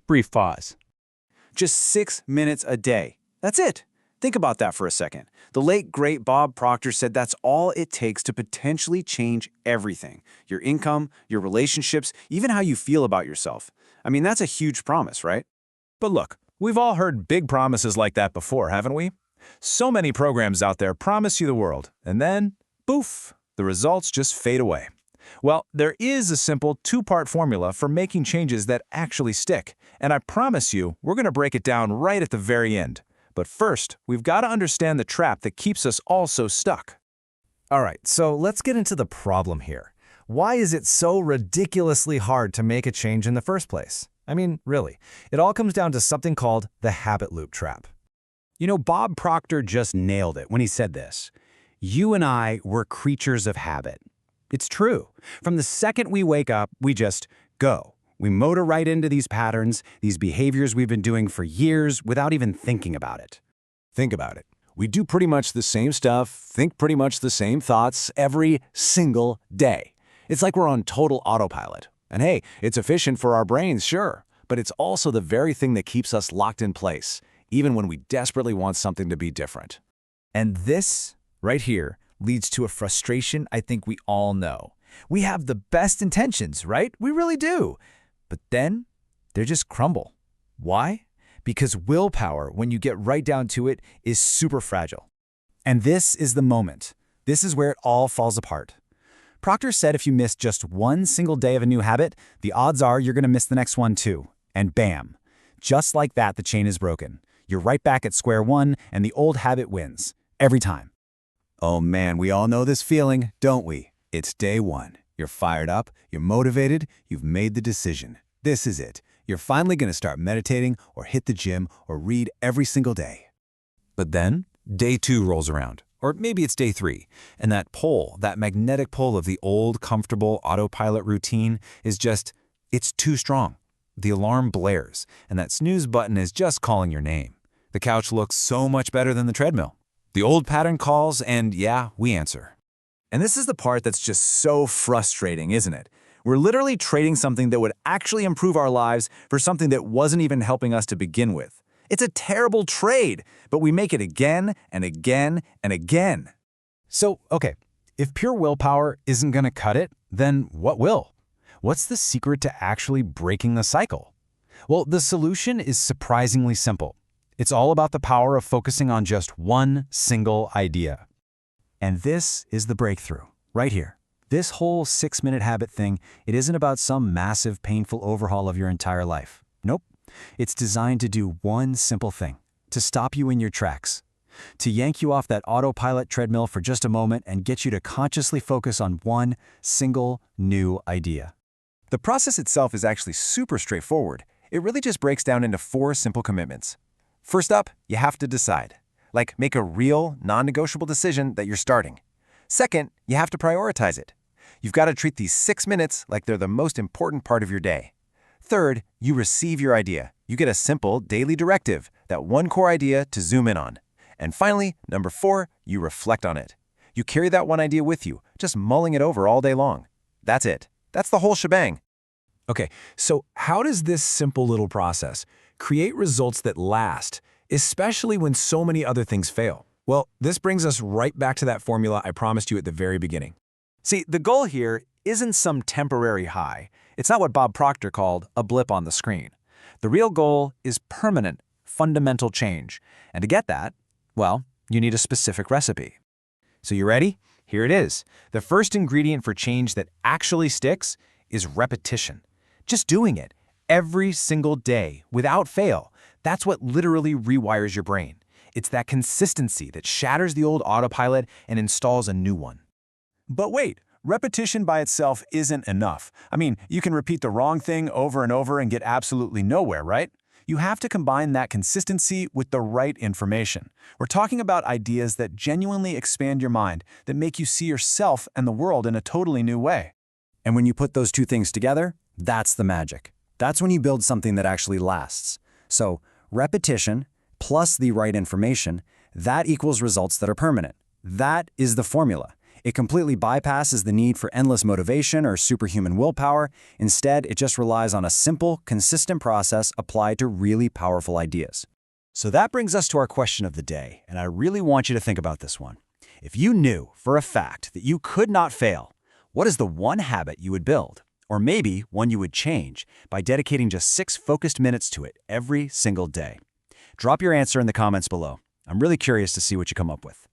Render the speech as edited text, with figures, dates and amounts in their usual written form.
Brief pause. Just 6 minutes a day. That's it. Think about that for a second. The late, great Bob Proctor said that's all it takes to potentially change everything. Your income, your relationships, even how you feel about yourself. I mean, that's a huge promise, right? But look, we've all heard big promises like that before, haven't we? So many programs out there promise you the world, and then, poof, the results just fade away. Well, there is a simple two-part formula for making changes that actually stick, and I promise you, we're going to break it down right at the very end. But first, we've got to understand the trap that keeps us all so stuck. All right, so let's get into the problem here. Why is it so ridiculously hard to make a change in the first place? I mean, really, it all comes down to something called the habit loop trap. You know, Bob Proctor just nailed it when he said this. You and I were creatures of habit. It's true. From the second we wake up, we just go. We motor right into these patterns, these behaviors we've been doing for years without even thinking about it. Think about it. We do pretty much the same stuff, think pretty much the same thoughts every single day. It's like we're on total autopilot. And hey, it's efficient for our brains, sure, but it's also the very thing that keeps us locked in place, even when we desperately want something to be different. And this, right here, leads to a frustration I think we all know. We have the best intentions, right? We really do. But then, they just crumble. Why? Because willpower, when you get right down to it, is super fragile. And this is the moment. This is where it all falls apart. Proctor said if you miss just one single day of a new habit, the odds are you're going to miss the next one too. And bam. Just like that, the chain is broken. You're right back at square one, and the old habit wins. Every time. Oh man, we all know this feeling, don't we? It's day one. You're fired up, you're motivated, you've made the decision. This is it. You're finally going to start meditating or hit the gym or read every single day. But then, day two rolls around. Or maybe it's day three, and that pull, that magnetic pull of the old, comfortable autopilot routine is just, it's too strong. The alarm blares, and that snooze button is just calling your name. The couch looks so much better than the treadmill. The old pattern calls, and yeah, we answer. And this is the part that's just so frustrating, isn't it? We're literally trading something that would actually improve our lives for something that wasn't even helping us to begin with. It's a terrible trade, but we make it again and again and again. So, okay, if pure willpower isn't going to cut it, then what will? What's the secret to actually breaking the cycle? Well, the solution is surprisingly simple. It's all about the power of focusing on just one single idea. And this is the breakthrough, right here. This whole 6-minute habit thing, it isn't about some massive, painful overhaul of your entire life. Nope. It's designed to do one simple thing, to stop you in your tracks, to yank you off that autopilot treadmill for just a moment and get you to consciously focus on one single new idea. The process itself is actually super straightforward. It really just breaks down into 4 simple commitments. First up, you have to decide. Like, make a real, non-negotiable decision that you're starting. Second, you have to prioritize it. You've got to treat these 6 minutes like they're the most important part of your day. Third, you receive your idea. You get a simple daily directive, that one core idea to zoom in on. And finally, number 4, you reflect on it. You carry that one idea with you, just mulling it over all day long. That's it. That's the whole shebang. Okay, so how does this simple little process create results that last, especially when so many other things fail? Well, this brings us right back to that formula I promised you at the very beginning. See, the goal here isn't some temporary high. It's not what Bob Proctor called a blip on the screen. The real goal is permanent, fundamental change. And to get that, well, you need a specific recipe. So you ready? Here it is. The first ingredient for change that actually sticks is repetition. Just doing it every single day without fail. That's what literally rewires your brain. It's that consistency that shatters the old autopilot and installs a new one. But wait, repetition by itself isn't enough. I mean, you can repeat the wrong thing over and over and get absolutely nowhere, right? You have to combine that consistency with the right information. We're talking about ideas that genuinely expand your mind, that make you see yourself and the world in a totally new way. And when you put those two things together, that's the magic. That's when you build something that actually lasts. So, repetition plus the right information, that equals results that are permanent. That is the formula. It completely bypasses the need for endless motivation or superhuman willpower. Instead, it just relies on a simple, consistent process applied to really powerful ideas. So that brings us to our question of the day, and I really want you to think about this one. If you knew for a fact that you could not fail, what is the one habit you would build? Or maybe one you would change by dedicating just 6 focused minutes to it every single day? Drop your answer in the comments below. I'm really curious to see what you come up with.